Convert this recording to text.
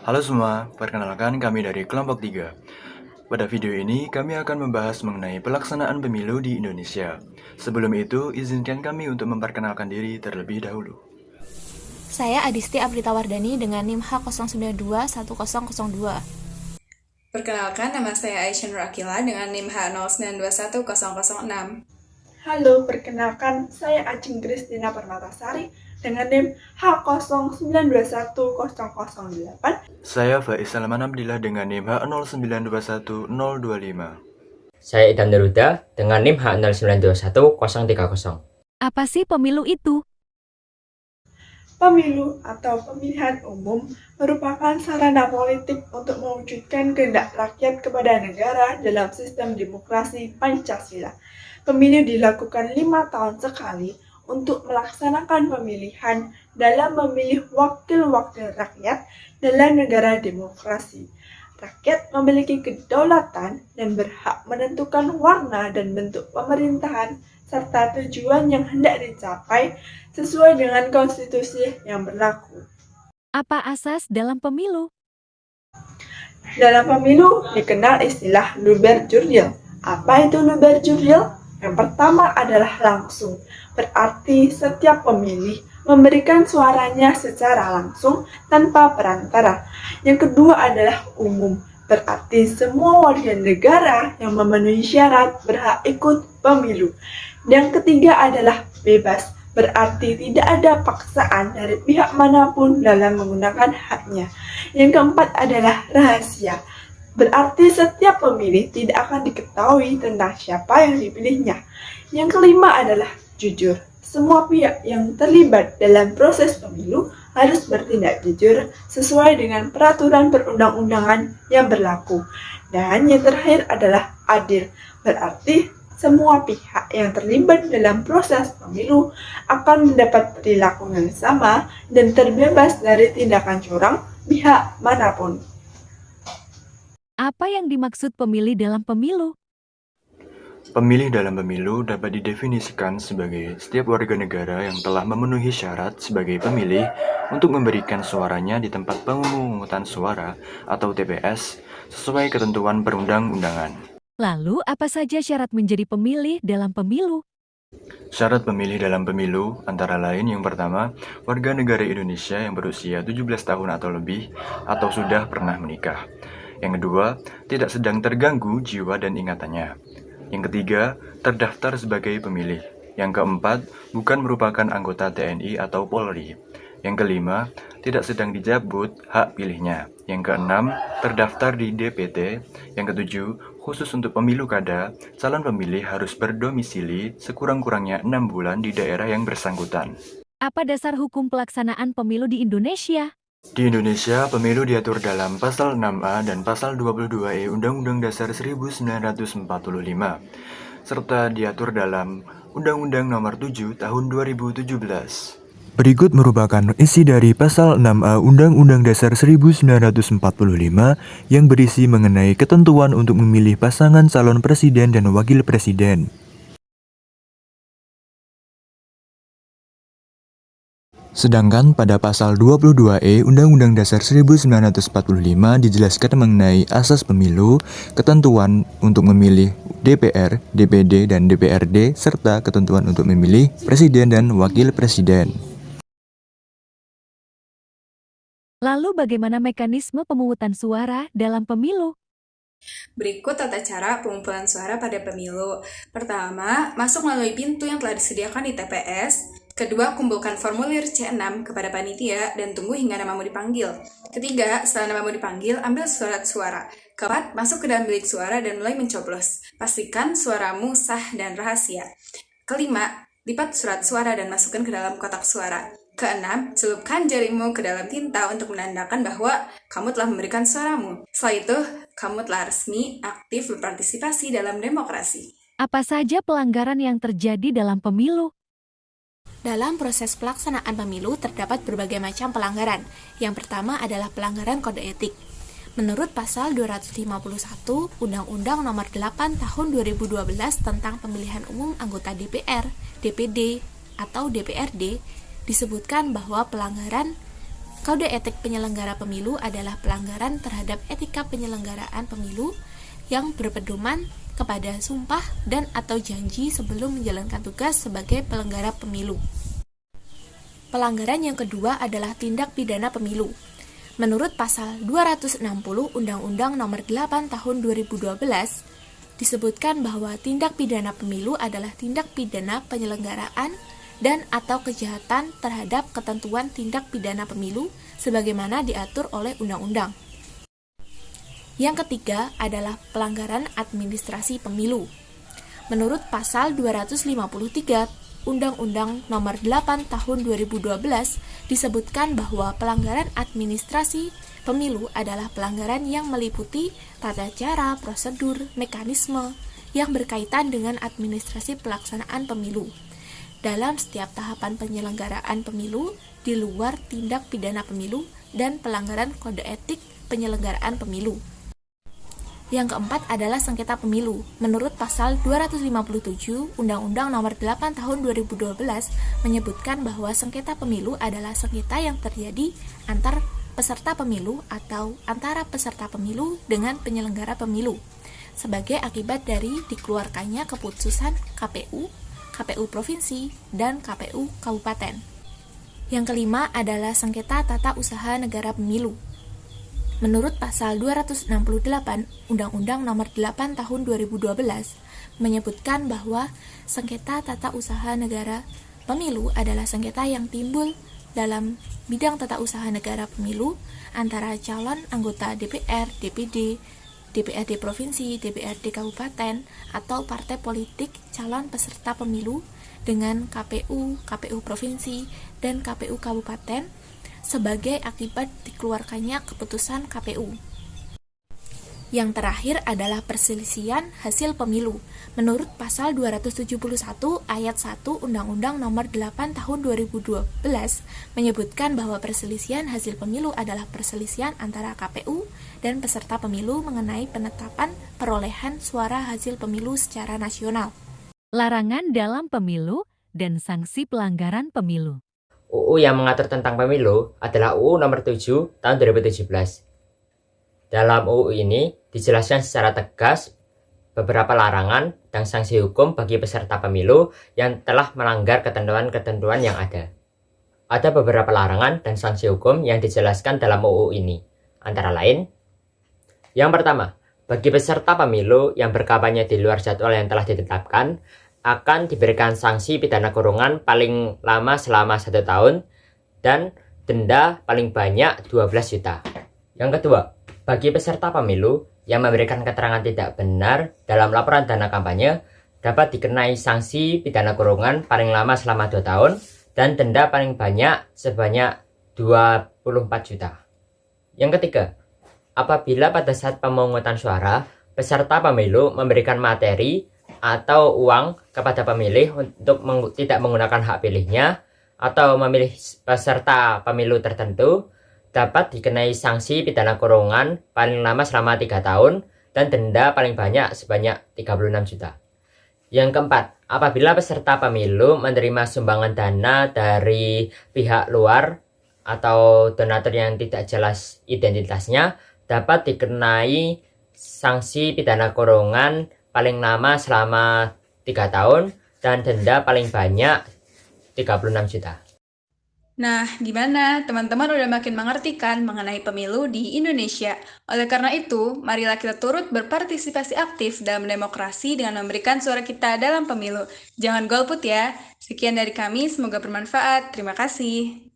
Halo semua, perkenalkan kami dari kelompok 3. Pada video ini, kami akan membahas mengenai pelaksanaan pemilu di Indonesia. Sebelum itu, izinkan kami untuk memperkenalkan diri terlebih dahulu. Saya Adisti Aprita Wardani dengan NIM H0921002. Perkenalkan, nama saya Aisyah Nur Akila dengan NIM H0921006. Halo, perkenalkan saya Ajeng Kristina Permatasari dengan NIM H09210008. Saya Faiz Salman Abdillah dengan NIM H09211025. Saya Idam Neruda dengan NIM H09211030. Apa sih pemilu itu? Pemilu atau pemilihan umum merupakan sarana politik untuk mewujudkan kehendak rakyat kepada negara dalam sistem demokrasi Pancasila. Pemilu dilakukan 5 tahun sekali untuk melaksanakan pemilihan dalam memilih wakil-wakil rakyat dalam negara demokrasi. Rakyat memiliki kedaulatan dan berhak menentukan warna dan bentuk pemerintahan serta tujuan yang hendak dicapai sesuai dengan konstitusi yang berlaku. Apa asas dalam pemilu? Dalam pemilu dikenal istilah luber jurdil. Apa itu luber jurdil? Yang pertama adalah langsung, berarti setiap pemilih memberikan suaranya secara langsung tanpa perantara. Yang kedua adalah umum, berarti semua warga negara yang memenuhi syarat berhak ikut pemilu. Yang ketiga adalah bebas, berarti tidak ada paksaan dari pihak manapun dalam menggunakan haknya. Yang keempat adalah rahasia, berarti setiap pemilih tidak akan diketahui tentang siapa yang dipilihnya. Yang kelima adalah jujur, semua pihak yang terlibat dalam proses pemilu harus bertindak jujur sesuai dengan peraturan perundang-undangan yang berlaku. Dan yang terakhir adalah adil, berarti semua pihak yang terlibat dalam proses pemilu akan mendapat perilaku yang sama dan terbebas dari tindakan curang pihak manapun. Apa yang dimaksud pemilih dalam pemilu? Pemilih dalam pemilu dapat didefinisikan sebagai setiap warga negara yang telah memenuhi syarat sebagai pemilih untuk memberikan suaranya di tempat pemungutan suara atau TPS sesuai ketentuan perundang-undangan. Lalu, apa saja syarat menjadi pemilih dalam pemilu? Syarat pemilih dalam pemilu antara lain yang pertama, warga negara Indonesia yang berusia 17 tahun atau lebih atau sudah pernah menikah. Yang kedua, tidak sedang terganggu jiwa dan ingatannya. Yang ketiga, terdaftar sebagai pemilih. Yang keempat, bukan merupakan anggota TNI atau Polri. Yang kelima, tidak sedang dicabut hak pilihnya. Yang keenam, terdaftar di DPT. Yang ketujuh, khusus untuk pemilu kada, calon pemilih harus berdomisili sekurang-kurangnya 6 bulan di daerah yang bersangkutan. Apa dasar hukum pelaksanaan pemilu di Indonesia? Di Indonesia, pemilu diatur dalam Pasal 6A dan Pasal 22E Undang-Undang Dasar 1945, serta diatur dalam Undang-Undang Nomor 7 Tahun 2017. Berikut merupakan isi dari Pasal 6A Undang-Undang Dasar 1945 yang berisi mengenai ketentuan untuk memilih pasangan calon presiden dan wakil presiden. Sedangkan pada pasal 22E Undang-Undang Dasar 1945 dijelaskan mengenai asas pemilu, ketentuan untuk memilih DPR, DPD, dan DPRD, serta ketentuan untuk memilih presiden dan wakil presiden. Lalu bagaimana mekanisme pemungutan suara dalam pemilu? Berikut tata cara pengumpulan suara pada pemilu. Pertama, masuk melalui pintu yang telah disediakan di TPS. Kedua, kumpulkan formulir C6 kepada panitia dan tunggu hingga namamu dipanggil. Ketiga, setelah namamu dipanggil, ambil surat suara. Keempat, masuk ke dalam bilik suara dan mulai mencoblos. Pastikan suaramu sah dan rahasia. Kelima, lipat surat suara dan masukkan ke dalam kotak suara. Keenam, celupkan jarimu ke dalam tinta untuk menandakan bahwa kamu telah memberikan suaramu. Setelah itu, kamu telah resmi aktif berpartisipasi dalam demokrasi. Apa saja pelanggaran yang terjadi dalam pemilu? Dalam proses pelaksanaan pemilu terdapat berbagai macam pelanggaran. Yang pertama adalah pelanggaran kode etik. Menurut pasal 251 Undang-Undang Nomor 8 Tahun 2012 tentang Pemilihan Umum Anggota DPR, DPD, atau DPRD, disebutkan bahwa pelanggaran Kode etik penyelenggara pemilu adalah pelanggaran terhadap etika penyelenggaraan pemilu yang berpedoman kepada sumpah dan atau janji sebelum menjalankan tugas sebagai penyelenggara pemilu. Pelanggaran yang kedua adalah tindak pidana pemilu. Menurut pasal 260 Undang-Undang Nomor 8 Tahun 2012, disebutkan bahwa tindak pidana pemilu adalah tindak pidana penyelenggaraan dan atau kejahatan terhadap ketentuan tindak pidana pemilu sebagaimana diatur oleh undang-undang. Yang ketiga adalah pelanggaran administrasi pemilu. Menurut pasal 253 Undang-Undang Nomor 8 Tahun 2012 disebutkan bahwa pelanggaran administrasi pemilu adalah pelanggaran yang meliputi tata cara, prosedur, mekanisme yang berkaitan dengan administrasi pelaksanaan pemilu dalam setiap tahapan penyelenggaraan pemilu di luar tindak pidana pemilu dan pelanggaran kode etik penyelenggaraan pemilu. Yang keempat adalah sengketa pemilu. Menurut pasal 257 Undang-Undang Nomor 8 Tahun 2012 menyebutkan bahwa sengketa pemilu adalah sengketa yang terjadi antar peserta pemilu atau antara peserta pemilu dengan penyelenggara pemilu sebagai akibat dari dikeluarkannya keputusan KPU, KPU Provinsi, dan KPU Kabupaten. Yang kelima adalah sengketa tata usaha negara pemilu. Menurut pasal 268 Undang-Undang Nomor 8 Tahun 2012 menyebutkan bahwa sengketa tata usaha negara pemilu adalah sengketa yang timbul dalam bidang tata usaha negara pemilu antara calon anggota DPR, DPD, DPRD Provinsi, DPRD Kabupaten, atau partai politik calon peserta pemilu dengan KPU, KPU Provinsi, dan KPU Kabupaten sebagai akibat dikeluarkannya keputusan KPU. Yang terakhir adalah perselisihan hasil pemilu. Menurut pasal 271 ayat 1 Undang-Undang Nomor 8 Tahun 2012 menyebutkan bahwa perselisihan hasil pemilu adalah perselisihan antara KPU dan peserta pemilu mengenai penetapan perolehan suara hasil pemilu secara nasional. Larangan dalam pemilu dan sanksi pelanggaran pemilu. UU yang mengatur tentang pemilu adalah UU Nomor 7 Tahun 2017. Dalam UU ini dijelaskan secara tegas beberapa larangan dan sanksi hukum bagi peserta pemilu yang telah melanggar ketentuan-ketentuan yang ada. Ada beberapa larangan dan sanksi hukum yang dijelaskan dalam UU ini, antara lain: yang pertama, bagi peserta pemilu yang berkampanye di luar jadwal yang telah ditetapkan, akan diberikan sanksi pidana kurungan paling lama selama 1 tahun dan denda paling banyak 12 juta. Yang kedua, bagi peserta pemilu yang memberikan keterangan tidak benar dalam laporan dana kampanye dapat dikenai sanksi pidana kurungan paling lama selama 2 tahun dan denda paling banyak sebanyak 24 juta. Yang ketiga, apabila pada saat pemungutan suara peserta pemilu memberikan materi atau uang kepada pemilih untuk tidak menggunakan hak pilihnya atau memilih peserta pemilu tertentu, dapat dikenai sanksi pidana kurungan paling lama selama 3 tahun dan denda paling banyak sebanyak 36 juta. Yang keempat, apabila peserta pemilu menerima sumbangan dana dari pihak luar atau donatur yang tidak jelas identitasnya, dapat dikenai sanksi pidana kurungan paling lama selama 3 tahun dan denda paling banyak 36 juta. Nah, gimana? Teman-teman udah makin mengerti kan mengenai pemilu di Indonesia? Oleh karena itu, marilah kita turut berpartisipasi aktif dalam demokrasi dengan memberikan suara kita dalam pemilu. Jangan golput ya. Sekian dari kami, semoga bermanfaat. Terima kasih.